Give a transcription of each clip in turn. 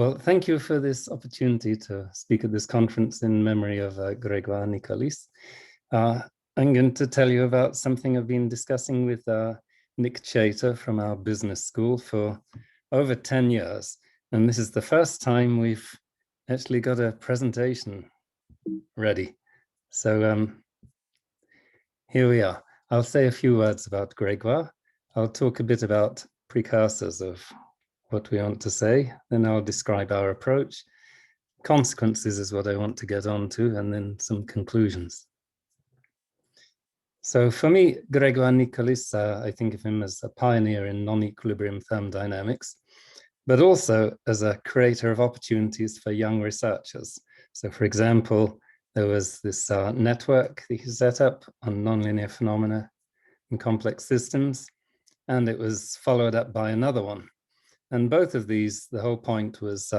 Well, thank you for this opportunity to speak at this conference in memory of Grégoire Nicolis. I'm going to tell you about something I've been discussing with Nick Chater from our business school for over 10 years. And this is the first time we've actually got a presentation ready. So here we are. I'll say a few words about Grégoire. I'll talk a bit about precursors of what we want to say, then I'll describe our approach. Consequences is what I want to get on to, and then some conclusions. So for me, Grégoire Nicolis, I think of him as a pioneer in non-equilibrium thermodynamics, but also as a creator of opportunities for young researchers. So for example, there was this network that he set up on nonlinear phenomena in complex systems, and it was followed up by another one. And both of these, the whole point was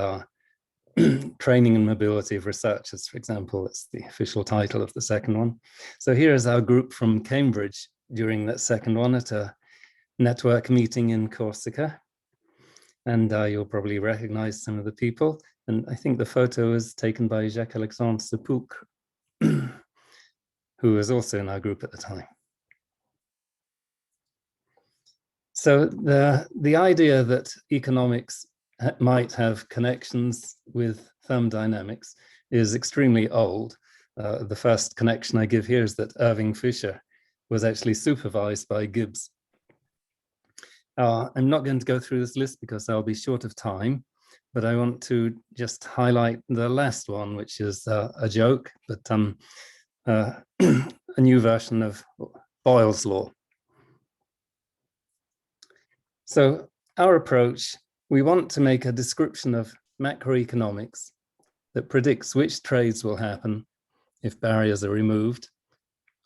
training and mobility of researchers, for example. That's the official title of the second one. So here is our group from Cambridge during that second one at a network meeting in Corsica. And you'll probably recognize some of the people. And I think the photo was taken by Jacques-Alexandre Sepulcre, who was also in our group at the time. So the idea that economics might have connections with thermodynamics is extremely old. The first connection I give here is that Irving Fisher was actually supervised by Gibbs. I'm not going to go through this list because I'll be short of time, but I want to just highlight the last one, which is a joke, but a new version of Boyle's law. So our approach, we want to make a description of macroeconomics that predicts which trades will happen if barriers are removed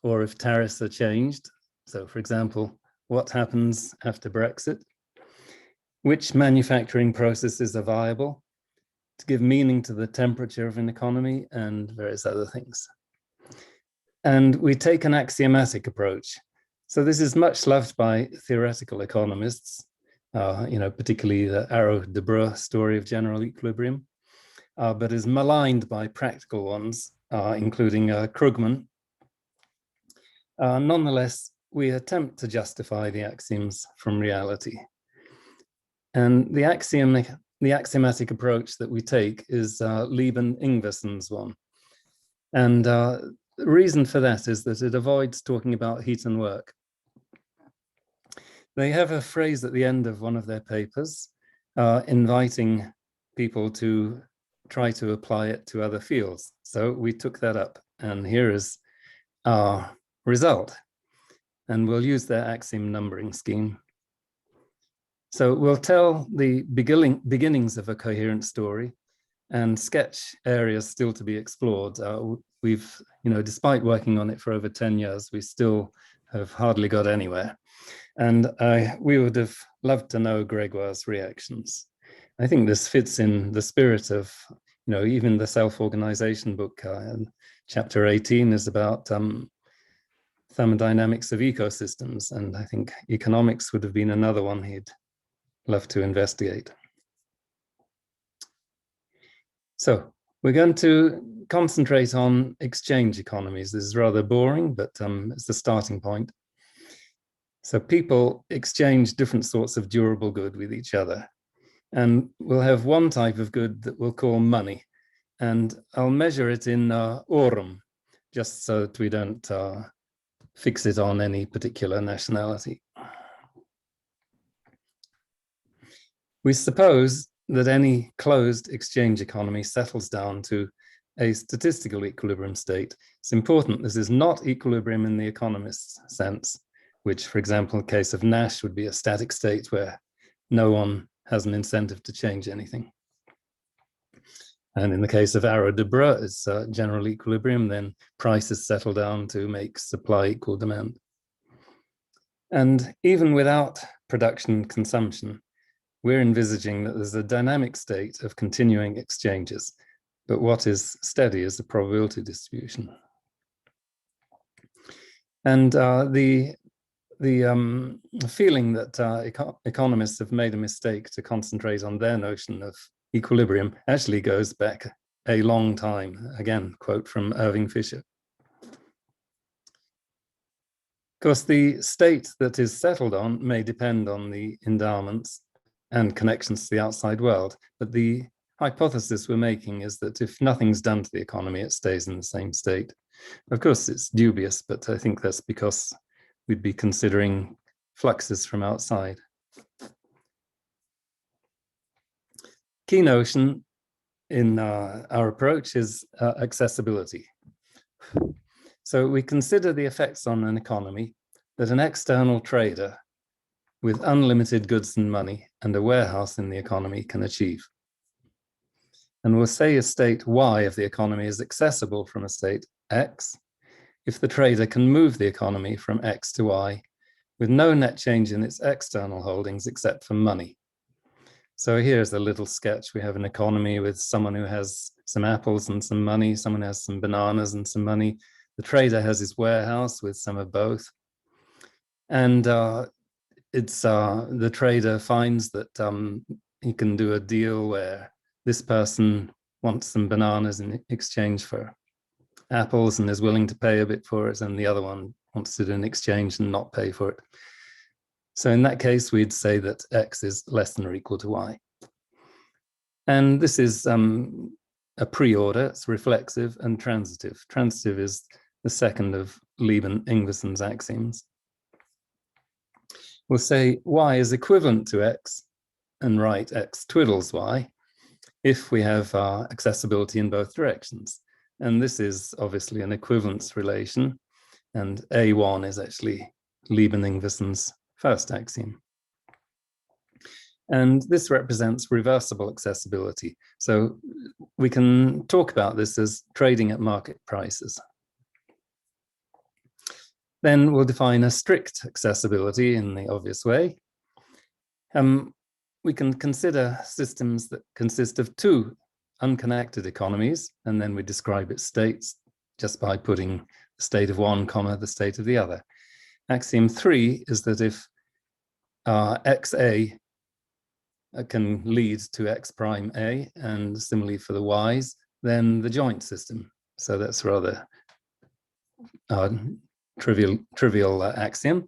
or if tariffs are changed. So for example, what happens after Brexit, which manufacturing processes are viable, to give meaning to the temperature of an economy and various other things. And we take an axiomatic approach. So this is much loved by theoretical economists, particularly the Arrow-Debreu story of general equilibrium, but is maligned by practical ones, including Krugman. Nonetheless, we attempt to justify the axioms from reality. And the axiomatic approach that we take is Lieben-Ingvarsson's one. And the reason for that is that it avoids talking about heat and work. They have a phrase at the end of one of their papers, inviting people to try to apply it to other fields. So we took that up, and here is our result. And we'll use their axiom numbering scheme. So we'll tell the beginnings of a coherent story and sketch areas still to be explored. We've, despite working on it for over 10 years, we still have hardly got anywhere. And we would have loved to know Grégoire's reactions. I think this fits in the spirit of, even the self-organization book. Chapter 18 is about thermodynamics of ecosystems. And I think economics would have been another one he'd love to investigate. So we're going to concentrate on exchange economies. This is rather boring, but it's the starting point. So people exchange different sorts of durable good with each other. And we'll have one type of good that we'll call money. And I'll measure it in aurum, just so that we don't fix it on any particular nationality. We suppose that any closed exchange economy settles down to a statistical equilibrium state. It's important, this is not equilibrium in the economist's sense, which, for example, in the case of Nash would be a static state where no one has an incentive to change anything. And in the case of Arrow-Debreu, it's general equilibrium, then prices settle down to make supply equal demand. And even without production and consumption, we're envisaging that there's a dynamic state of continuing exchanges, but what is steady is the probability distribution. And the feeling that economists have made a mistake to concentrate on their notion of equilibrium actually goes back a long time. Again, quote from Irving Fisher. Of course, the state that is settled on may depend on the endowments and connections to the outside world, but the hypothesis we're making is that if nothing's done to the economy, it stays in the same state. Of course, it's dubious, but I think that's because we'd be considering fluxes from outside. Key notion in our approach is accessibility. So we consider the effects on an economy that an external trader with unlimited goods and money and a warehouse in the economy can achieve. And we'll say a state Y of the economy is accessible from a state X if the trader can move the economy from X to Y with no net change in its external holdings except for money. So here's a little sketch. We have an economy with someone who has some apples and some money, someone has some bananas and some money. The trader has his warehouse with some of both. And the trader finds that he can do a deal where this person wants some bananas in exchange for apples and is willing to pay a bit for it, and the other one wants to do an exchange and not pay for it. So in that case, we'd say that X is less than or equal to Y. And this is a pre-order, it's reflexive and transitive. Transitive is the second of Lieben-Ingvarson's axioms. We'll say Y is equivalent to X and write X twiddles Y if we have accessibility in both directions. And this is obviously an equivalence relation, and A1 is actually Lieben-Ingvarson's first axiom. And this represents reversible accessibility. So we can talk about this as trading at market prices. Then we'll define a strict accessibility in the obvious way. We can consider systems that consist of two unconnected economies, and then we describe its states just by putting the state of one, comma, the state of the other. Axiom 3 is that if XA can lead to X prime A, and similarly for the Ys, then the joint system. So that's rather trivial axiom.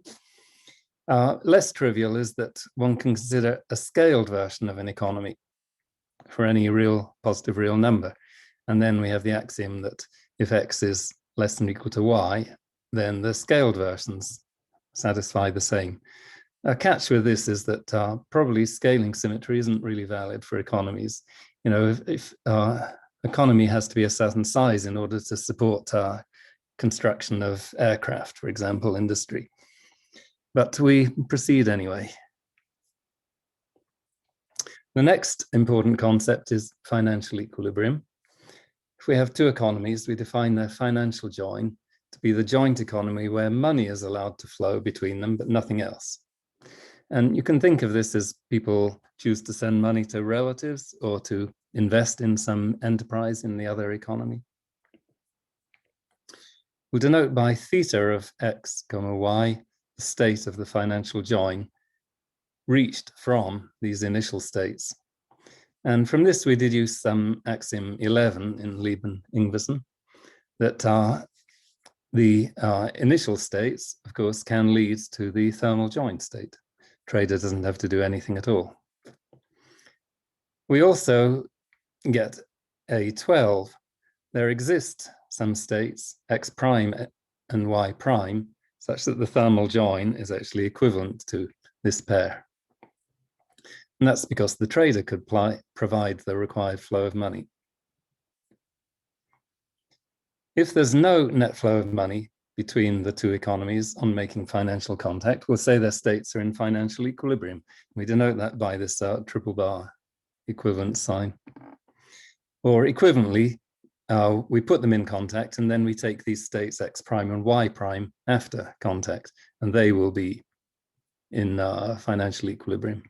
Less trivial is that one can consider a scaled version of an economy for any real positive real number. And then we have the axiom that if X is less than or equal to Y, then the scaled versions satisfy the same. A catch with this is that probably scaling symmetry isn't really valid for economies. You know, if economy has to be a certain size in order to support construction of aircraft, for example, industry. But we proceed anyway. The next important concept is financial equilibrium. If we have two economies, we define their financial join to be the joint economy where money is allowed to flow between them, but nothing else. And you can think of this as people choose to send money to relatives or to invest in some enterprise in the other economy. We'll denote by theta of X, Y, the state of the financial join reached from these initial states. And from this, we deduce axiom 11 in Lieben-Ingvarson, that the initial states, of course, can lead to the thermal joint state. Trader doesn't have to do anything at all. We also get A12. There exist some states, X prime and Y prime, such that the thermal join is actually equivalent to this pair. And that's because the trader could provide the required flow of money. If there's no net flow of money between the two economies on making financial contact, we'll say their states are in financial equilibrium. We denote that by this triple bar equivalence sign. Or equivalently, we put them in contact and then we take these states X prime and Y prime after contact, and they will be in financial equilibrium.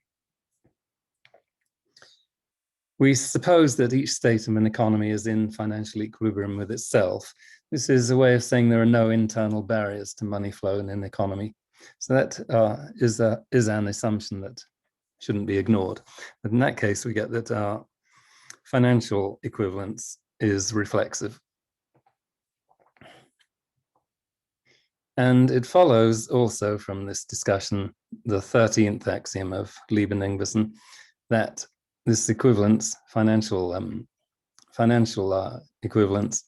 We suppose that each state of an economy is in financial equilibrium with itself. This is a way of saying there are no internal barriers to money flow in an economy. So that is an assumption that shouldn't be ignored. But in that case, we get that financial equivalence is reflexive. And it follows also from this discussion, the 13th axiom of Lieben-Ingwersen, that this equivalence, financial equivalence,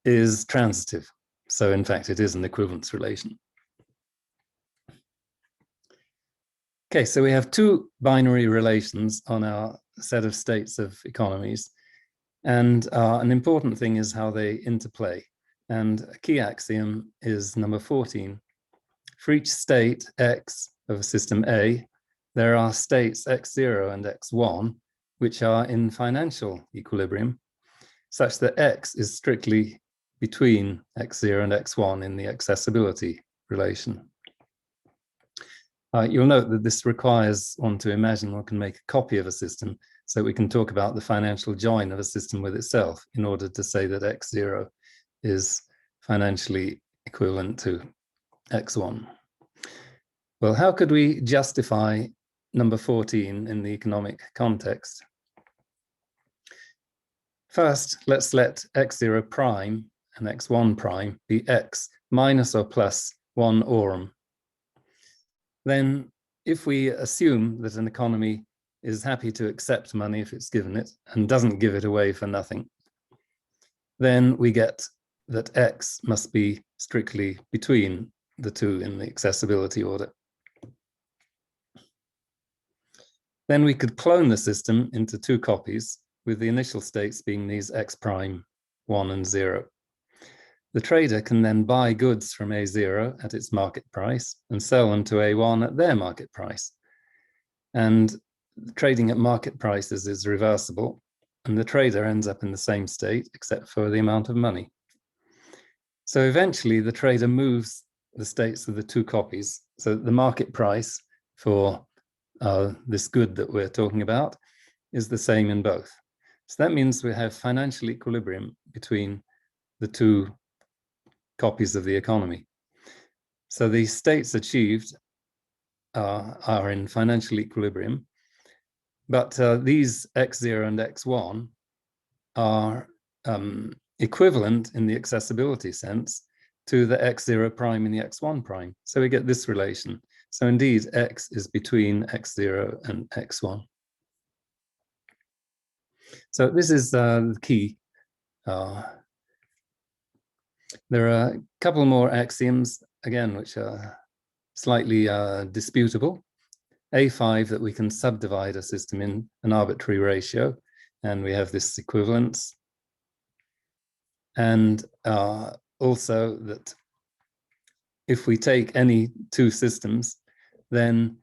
is transitive. So in fact, it is an equivalence relation. Okay, so we have two binary relations on our set of states of economies. And an important thing is how they interplay. And a key axiom is number 14. For each state X of system A, there are states X0 and X1, which are in financial equilibrium, such that X is strictly between X0 and X1 in the accessibility relation. You'll note that this requires one to imagine one can make a copy of a system, so we can talk about the financial join of a system with itself in order to say that X0 is financially equivalent to X1. Well, how could we justify number 14 in the economic context? First, let's let X0 prime and X1 prime be X minus or plus 1 aurum. Then if we assume that an economy is happy to accept money if it's given it and doesn't give it away for nothing, then we get that X must be strictly between the two in the accessibility order. Then we could clone the system into two copies, with the initial states being these X prime 1 and 0. The trader can then buy goods from A0 at its market price and sell them to A1 at their market price. And trading at market prices is reversible, and the trader ends up in the same state except for the amount of money. So eventually the trader moves the states of the two copies. So the market price for this good that we're talking about is the same in both. So that means we have financial equilibrium between the two copies of the economy. So the states achieved are in financial equilibrium, but these X0 and X1 are equivalent in the accessibility sense to the X0 prime and the X1 prime. So we get this relation. So indeed, X is between X0 and X1. So this is the key. There are a couple more axioms, again, which are slightly disputable. A5, that we can subdivide a system in an arbitrary ratio, and we have this equivalence. And also that if we take any two systems, then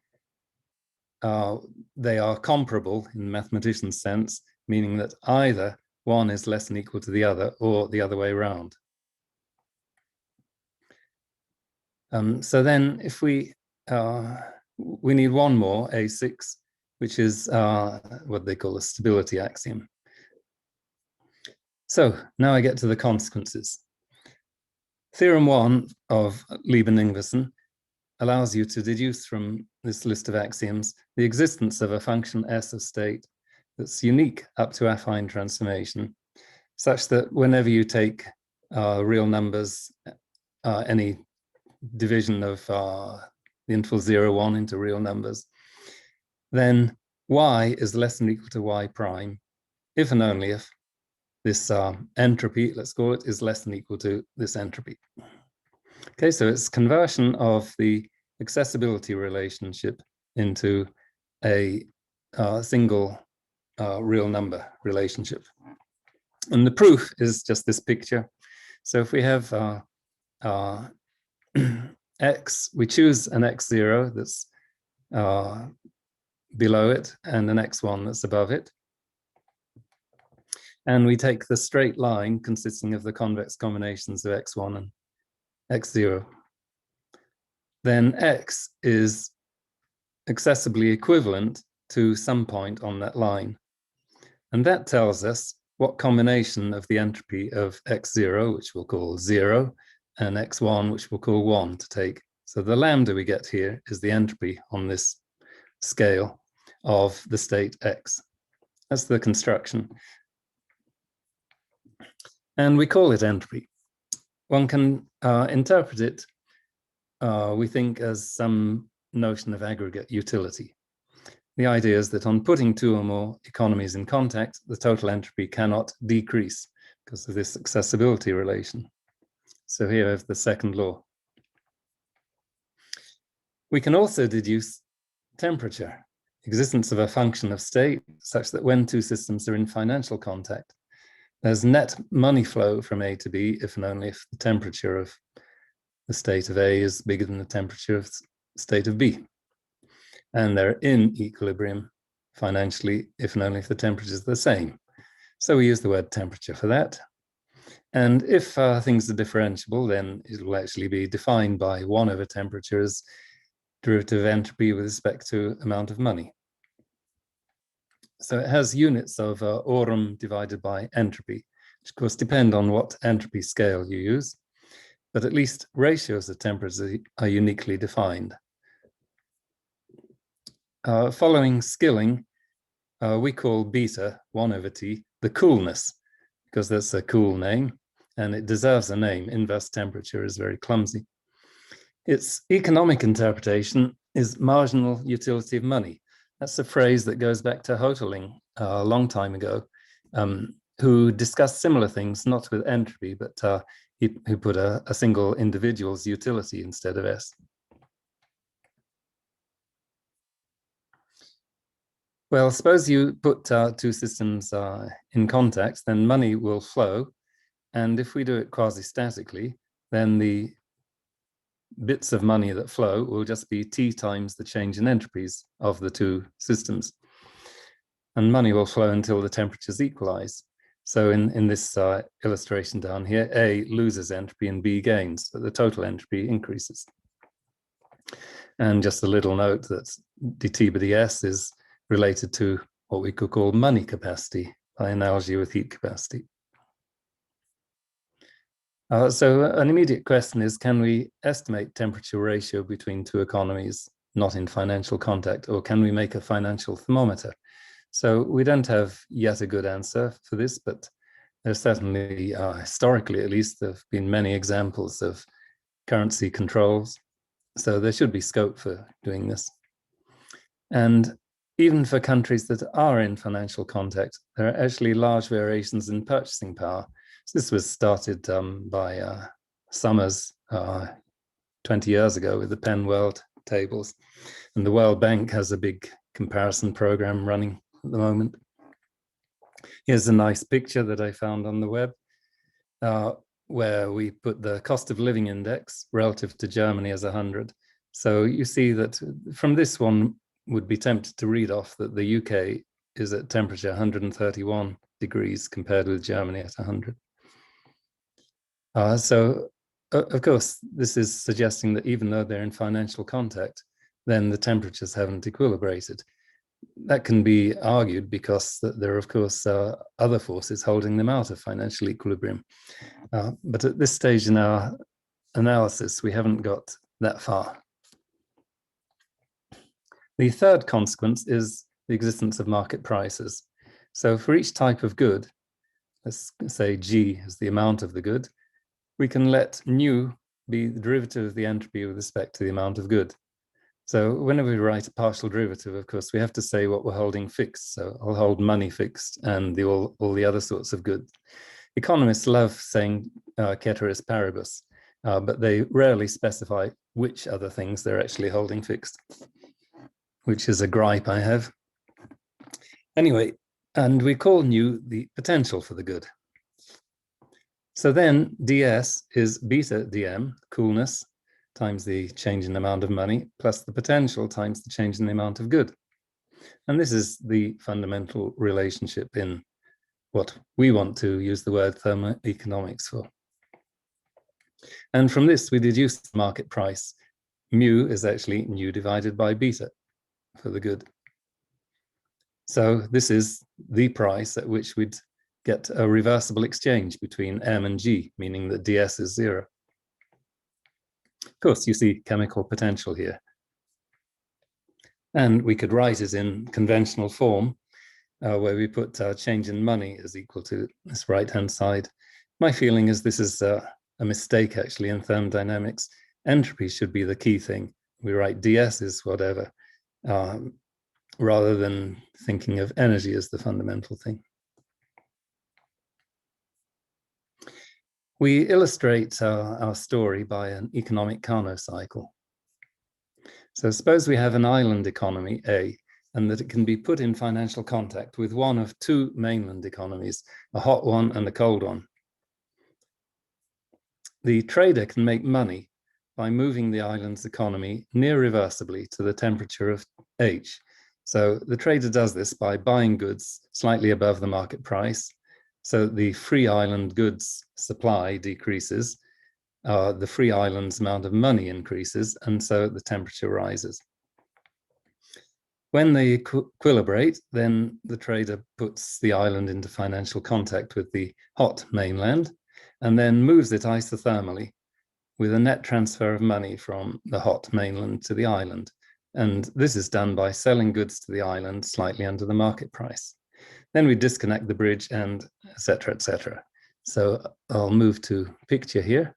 they are comparable in the mathematician's sense, meaning that either one is less than equal to the other or the other way around. So then if we need one more, A6, which is what they call a stability axiom. So now I get to the consequences. Theorem 1 of Lieben-Ingwersen allows you to deduce from this list of axioms the existence of a function S of state that's unique up to affine transformation, such that whenever you take real numbers, any division of the interval 0, 1 into real numbers, then y is less than or equal to y prime, if and only if this entropy, let's call it, is less than or equal to this entropy. Okay, so it's conversion of the accessibility relationship into a single real number relationship. And the proof is just this picture. So if we have x, we choose an x0 that's below it and an x1 that's above it. And we take the straight line consisting of the convex combinations of x1 and x0. Then x is accessibly equivalent to some point on that line. And that tells us what combination of the entropy of x0, which we'll call 0, and x1, which we'll call 1, to take. So the lambda we get here is the entropy on this scale of the state x. That's the construction. And we call it entropy. One can interpret it, we think, as some notion of aggregate utility. The idea is that on putting two or more economies in contact, the total entropy cannot decrease because of this accessibility relation. So here is the second law. We can also deduce temperature, existence of a function of state, such that when two systems are in financial contact, there's net money flow from A to B if and only if the temperature of the state of A is bigger than the temperature of the state of B. And they're in equilibrium financially if and only if the temperature is the same. So we use the word temperature for that. And if things are differentiable, then it will actually be defined by 1 over temperature as derivative of entropy with respect to amount of money. So it has units of aurum divided by entropy, which of course depend on what entropy scale you use, but at least ratios of temperature are uniquely defined. Following Skilling, we call beta, 1 over T, the coolness, because that's a cool name, and it deserves a name. Inverse temperature is very clumsy. Its economic interpretation is marginal utility of money. That's a phrase that goes back to Hotelling a long time ago, who discussed similar things, not with entropy, but who put a single individual's utility instead of S. Well, suppose you put two systems in contact, then money will flow. And if we do it quasi-statically, then the bits of money that flow will just be T times the change in entropies of the two systems. And money will flow until the temperatures equalize. So in this illustration down here, A loses entropy and B gains, but the total entropy increases. And just a little note that dt by ds is related to what we could call money capacity by analogy with heat capacity. So an immediate question is, can we estimate temperature ratio between two economies not in financial contact, or can we make a financial thermometer? So we don't have yet a good answer for this, but there's certainly, historically at least, there have been many examples of currency controls. So there should be scope for doing this. And even for countries that are in financial contact, there are actually large variations in purchasing power. So this was started by Summers 20 years ago with the Penn World tables. And the World Bank has a big comparison program running at the moment. Here's a nice picture that I found on the web, where we put the cost of living index relative to Germany as 100. So you see that from this one would be tempted to read off that the UK is at temperature 131 degrees compared with Germany at 100. So of course, this is suggesting that even though they're in financial contact, then the temperatures haven't equilibrated. That can be argued because there are, of course, other forces holding them out of financial equilibrium. But at this stage in our analysis, we haven't got that far. The third consequence is the existence of market prices. So for each type of good, let's say G is the amount of the good, we can let nu be the derivative of the entropy with respect to the amount of good. So whenever we write a partial derivative, of course, we have to say what we're holding fixed. So I'll hold money fixed and all the other sorts of goods. Economists love saying ceteris paribus, but they rarely specify which other things they're actually holding fixed, which is a gripe I have. Anyway, and we call nu the potential for the good. So then ds is beta dm, coolness, times the change in amount of money, plus the potential times the change in the amount of good. And this is the fundamental relationship in what we want to use the word thermoeconomics for. And from this, we deduce the market price. Mu is actually nu divided by beta for the good. So this is the price at which we'd get a reversible exchange between M and G, meaning that ds is 0. Of course, you see chemical potential here. And we could write it in conventional form. where we put change in money is equal to this right-hand side. My feeling is this is a mistake actually in thermodynamics. Entropy should be the key thing. We write ds is whatever, rather than thinking of energy as the fundamental thing. We illustrate our story by an economic Carnot cycle. So suppose we have an island economy, A, and that it can be put in financial contact with one of two mainland economies, a hot one and a cold one. The trader can make money by moving the island's economy near reversibly to the temperature of H. So the trader does this by buying goods slightly above the market price, so the free island goods supply decreases, the free island's amount of money increases, and so the temperature rises. When they equilibrate, then the trader puts the island into financial contact with the hot mainland and then moves it isothermally with a net transfer of money from the hot mainland to the island. And this is done by selling goods to the island slightly under the market price. Then we disconnect the bridge and et cetera, et cetera. So I'll move to picture here.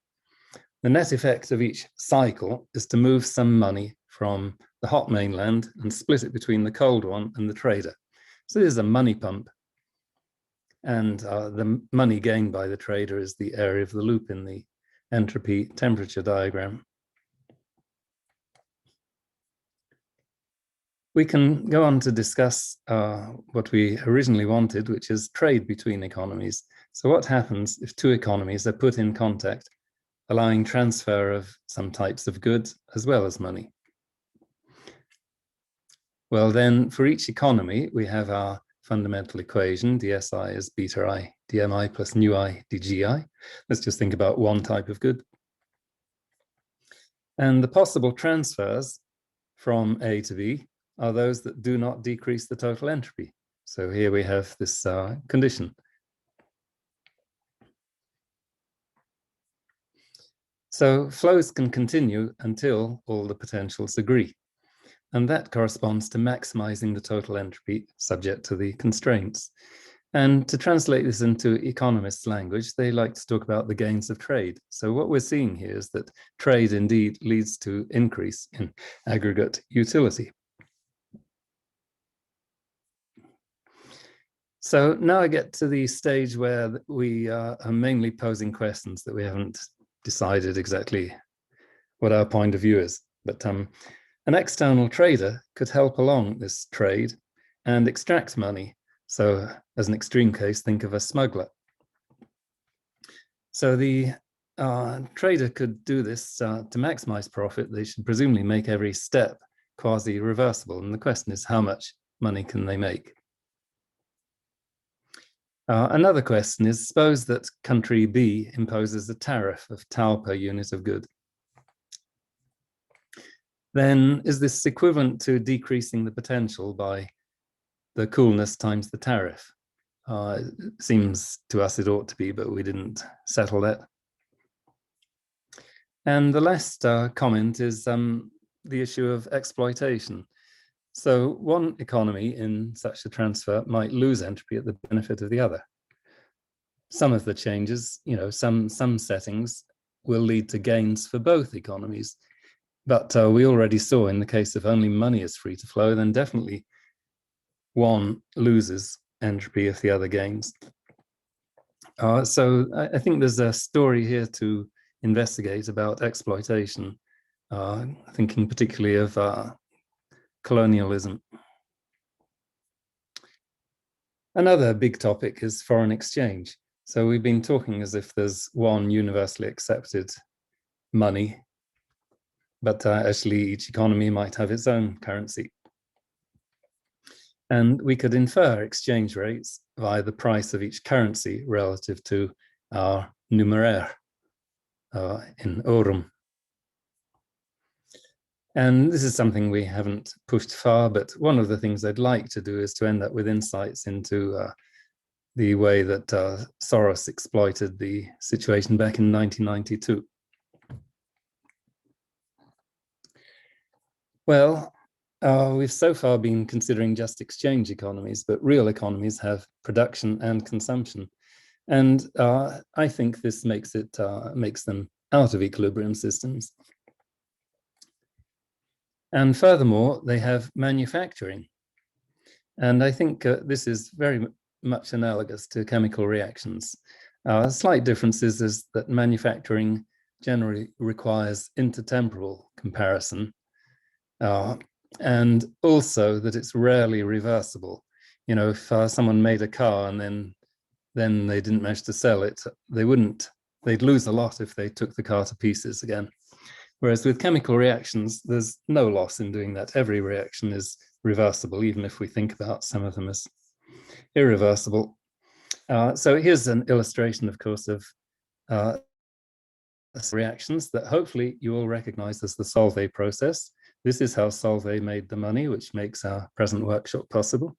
The net effect of each cycle is to move some money from the hot mainland and split it between the cold one and the trader. So this is a money pump. And the money gained by the trader is the area of the loop in the entropy temperature diagram. We can go on to discuss what we originally wanted, which is trade between economies. So what happens if two economies are put in contact, allowing transfer of some types of goods as well as money? Well, then for each economy, we have our fundamental equation, dSi is beta I dmi plus nu I dgi. Let's just think about one type of good. And the possible transfers from A to B are those that do not decrease the total entropy. So here we have this condition. So flows can continue until all the potentials agree. And that corresponds to maximizing the total entropy subject to the constraints. And to translate this into economists' language, they like to talk about the gains of trade. So what we're seeing here is that trade indeed leads to increase in aggregate utility. So now I get to the stage where we are mainly posing questions that we haven't decided exactly what our point of view is. But an external trader could help along this trade and extract money. So as an extreme case, think of a smuggler. So the trader could do this to maximize profit. They should presumably make every step quasi-reversible. And the question is, how much money can they make? Another question is, suppose that country B imposes a tariff of tau per unit of good. Then is this equivalent to decreasing the potential by the coolness times the tariff? It seems to us it ought to be, but we didn't settle that. And the last comment is the issue of exploitation. So one economy in such a transfer might lose entropy at the benefit of the other. Some of the changes, some settings will lead to gains for both economies. But we already saw in the case of only money is free to flow, then definitely one loses entropy if the other gains. So I think there's a story here to investigate about exploitation, thinking particularly of colonialism. Another big topic is foreign exchange. So we've been talking as if there's one universally accepted money, but actually each economy might have its own currency. And we could infer exchange rates via the price of each currency relative to our numeraire in aurum. And this is something we haven't pushed far, but one of the things I'd like to do is to end up with insights into the way that Soros exploited the situation back in 1992. Well, we've so far been considering just exchange economies, but real economies have production and consumption. And I think this makes them out of equilibrium systems. And furthermore, they have manufacturing. And I think this is very much analogous to chemical reactions. A slight difference is that manufacturing generally requires intertemporal comparison, and also that it's rarely reversible. You know, if someone made a car and then they didn't manage to sell it, they'd lose a lot if they took the car to pieces again. Whereas with chemical reactions, there's no loss in doing that. Every reaction is reversible, even if we think about some of them as irreversible. So here's an illustration, of course, of reactions that hopefully you all recognize as the Solvay process. This is how Solvay made the money, which makes our present workshop possible.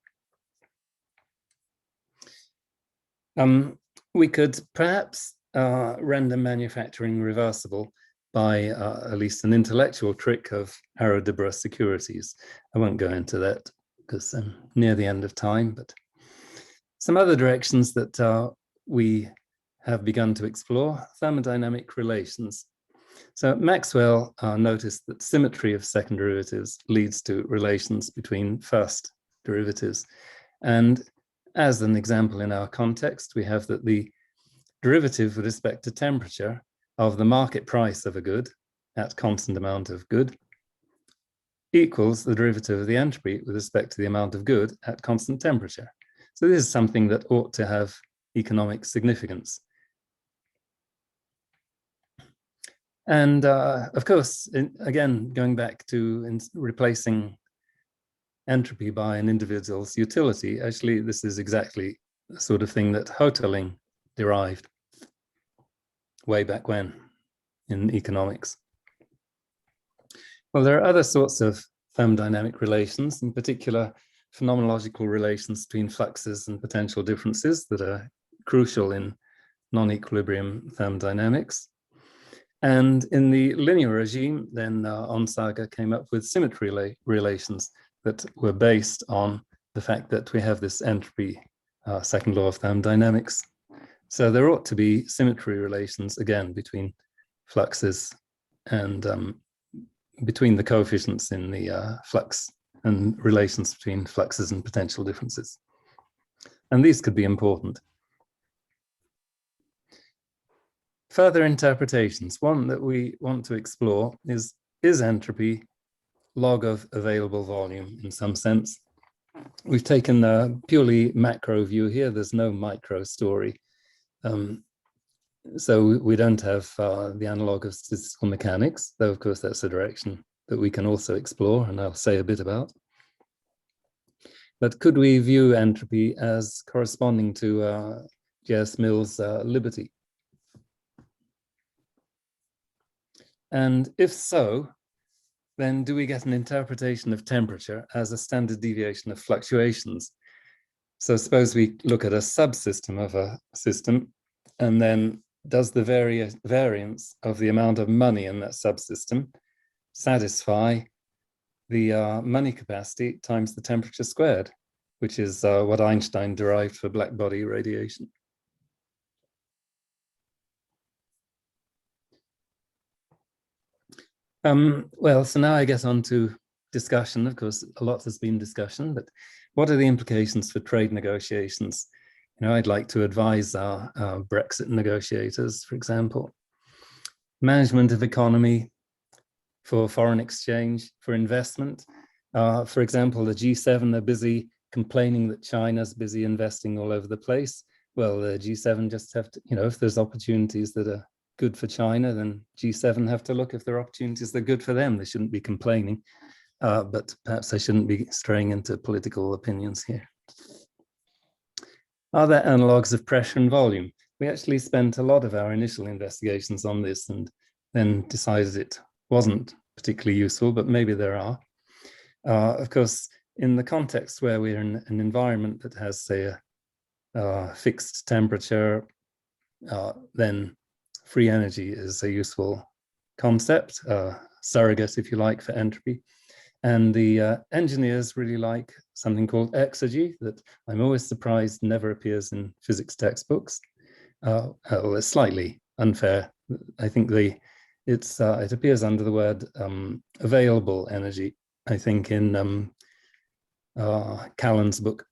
We could perhaps render manufacturing reversible by at least an intellectual trick of Arrow-Deborah securities. I won't go into that because I'm near the end of time, but some other directions that we have begun to explore: thermodynamic relations. So Maxwell noticed that symmetry of second derivatives leads to relations between first derivatives. And as an example in our context, we have that the derivative with respect to temperature of the market price of a good at constant amount of good equals the derivative of the entropy with respect to the amount of good at constant temperature. So this is something that ought to have economic significance. And of course, again, going back to replacing entropy by an individual's utility, actually, this is exactly the sort of thing that Hotelling derived way back when in economics. Well, there are other sorts of thermodynamic relations, in particular phenomenological relations between fluxes and potential differences that are crucial in non-equilibrium thermodynamics. And in the linear regime, then Onsager came up with symmetry relations that were based on the fact that we have this entropy second law of thermodynamics. So there ought to be symmetry relations, again, between fluxes and between the coefficients in the flux, and relations between fluxes and potential differences. And these could be important. Further interpretations. One that we want to explore is entropy log of available volume in some sense? We've taken a purely macro view here. There's no micro story. So we don't have the analog of statistical mechanics, though of course that's a direction that we can also explore, and I'll say a bit about. But could we view entropy as corresponding to J.S. Mill's liberty? And if so, then do we get an interpretation of temperature as a standard deviation of fluctuations? So suppose we look at a subsystem of a system, and then does the variance of the amount of money in that subsystem satisfy the money capacity times the temperature squared, which is what Einstein derived for black body radiation? Well, so now I get on to discussion. Of course, a lot has been discussion, but what are the implications for trade negotiations? You know, I'd like to advise our Brexit negotiators, for example. Management of economy, for foreign exchange, for investment. For example, the G7 are busy complaining that China's busy investing all over the place. Well, the G7 just have to, you know, if there's opportunities that are good for China, then G7 have to look if there are opportunities that are good for them. They shouldn't be complaining, but perhaps I shouldn't be straying into political opinions here. Are there analogues of pressure and volume? We actually spent a lot of our initial investigations on this and then decided it wasn't particularly useful, but maybe there are. Of course, in the context where we're in an environment that has, say, a fixed temperature, then free energy is a useful concept, surrogate, if you like, for entropy. And the engineers really like something called exergy that I'm always surprised never appears in physics textbooks. Well, it's slightly unfair. I think it appears under the word available energy, I think, in Callan's book,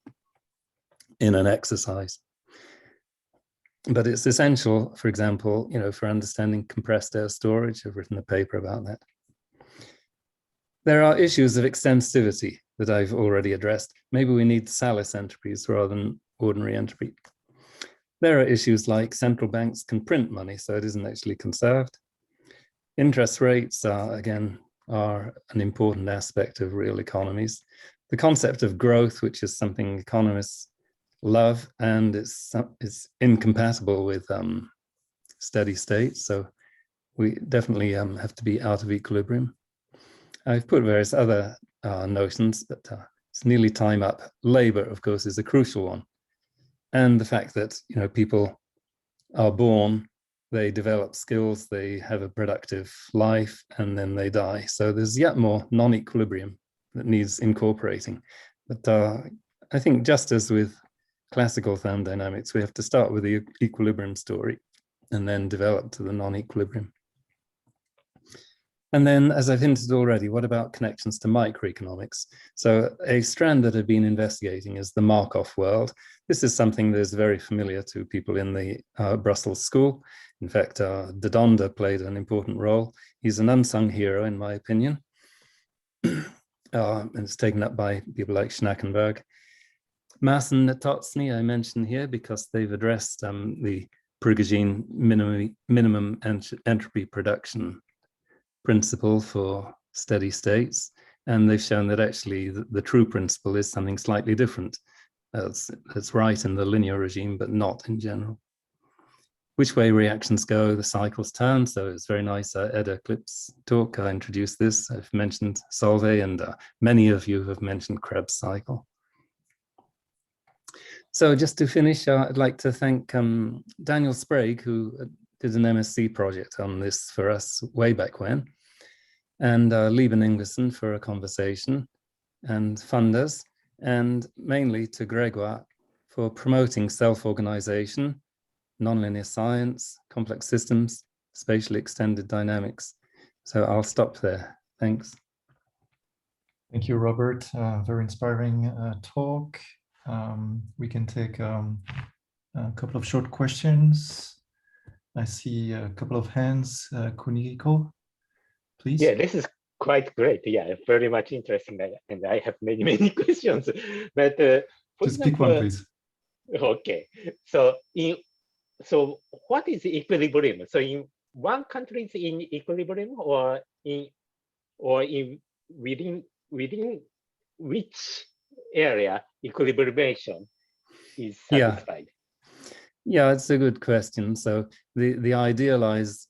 In an Exercise. But it's essential, for example, for understanding compressed air storage. I've written a paper about that. There are issues of extensivity that I've already addressed. Maybe we need Salis entropies rather than ordinary entropy. There are issues like central banks can print money, so it isn't actually conserved. Interest rates are an important aspect of real economies. The concept of growth, which is something economists love, and it's incompatible with steady state. So we definitely have to be out of equilibrium. I've put various other notions, but it's nearly time up. Labor, of course, is a crucial one. And the fact that, people are born, they develop skills, they have a productive life, and then they die. So there's yet more non-equilibrium that needs incorporating. But I think just as with classical thermodynamics, we have to start with the equilibrium story and then develop to the non-equilibrium. And then, as I've hinted already, what about connections to microeconomics? So a strand that I've been investigating is the Markov world. This is something that is very familiar to people in the Brussels school. In fact, de Donde played an important role. He's an unsung hero, in my opinion. And it's taken up by people like Schnackenberg. Mass and Natotsny I mentioned here because they've addressed the Prigogine minimum entropy production principle for steady states. And they've shown that actually the true principle is something slightly different. That's right in the linear regime, but not in general. Which way reactions go, the cycles turn. So it's very nice. Edda Klip's talk, I introduced this. I've mentioned Solvay, and many of you have mentioned Krebs cycle. So just to finish, I'd like to thank Daniel Sprague, who did an MSc project on this for us way back when, and Lieben Ingwersen for a conversation, and funders, and mainly to Gregoire for promoting self-organization, nonlinear science, complex systems, spatially extended dynamics. So I'll stop there. Thanks. Thank you, Robert. Very inspiring talk. We can take a couple of short questions. I see a couple of hands. Kunihiko, please. Yeah, this is quite great. Yeah, very much interesting. And I have many questions. But just pick one, please. Okay. So what is equilibrium? So in one country is in equilibrium, or within which area equilibration is satisfied? Yeah, it's a good question. So the idealization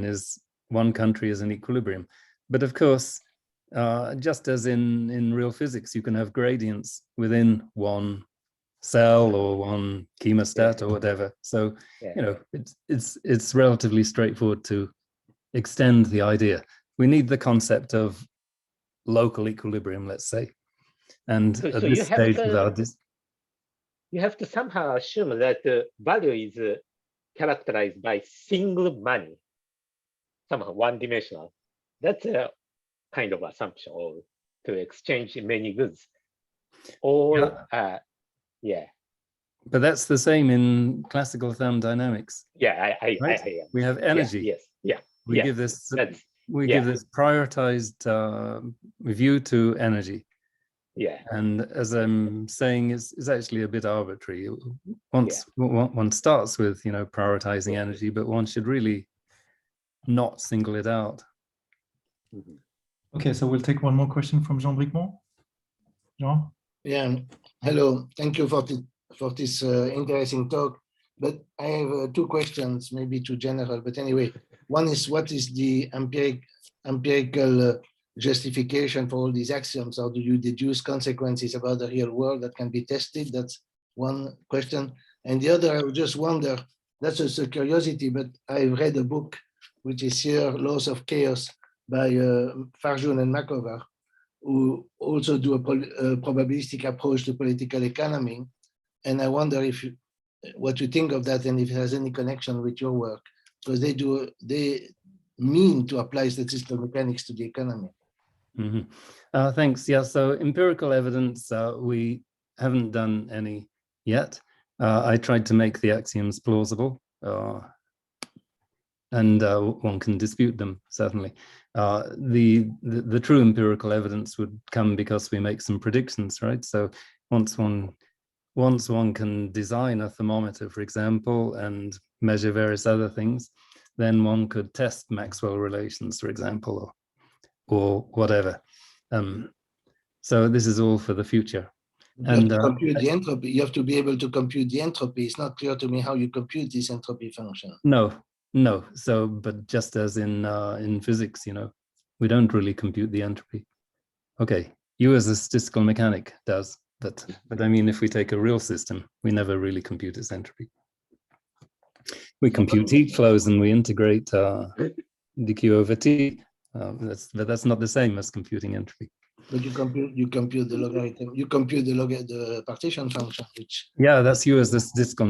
is one country is in equilibrium. But of course, just as in real physics, you can have gradients within one cell or one chemostat or whatever. So it's relatively straightforward to extend the idea. We need the concept of local equilibrium, let's say. And at this stage without this, you have to somehow assume that the value is characterized by single money, somehow one-dimensional. That's a kind of assumption, or to exchange many goods. Or But that's the same in classical thermodynamics. Yeah, right? We have energy. We give this prioritized view to energy. Yeah. And as I'm saying, it's actually a bit arbitrary. One starts with prioritizing energy, but one should really not single it out. Okay, so we'll take one more question from Jean Bricmont. Jean? Yeah, hello. Thank you for this interesting talk. But I have two questions, maybe too general. But anyway, one is, what is the empirical justification for all these axioms? How do you deduce consequences about the real world that can be tested? That's one question. And the other, I would just wonder, that's just a curiosity, but I've read a book which is here, Laws of Chaos, by Farjoun and Makover, who also do a probabilistic approach to political economy. And I wonder if what you think of that and if it has any connection with your work, because they mean to apply statistical mechanics to the economy. Mm-hmm. Thanks. Yeah, so empirical evidence, we haven't done any yet. I tried to make the axioms plausible, and one can dispute them, certainly. The true empirical evidence would come because we make some predictions, right? So once one can design a thermometer, for example, and measure various other things, then one could test Maxwell relations, for example, or whatever. So this is all for the future. You have to compute the entropy. You have to be able to compute the entropy. It's not clear to me how you compute this entropy function. No. So, but just as in physics, we don't really compute the entropy. Okay, you as a statistical mechanic does, but I mean, if we take a real system, we never really compute its entropy. We compute heat flows and we integrate dq over t. But that's not the same as computing entropy. But you compute the logarithm. You compute the partition function, which that's you as the statistical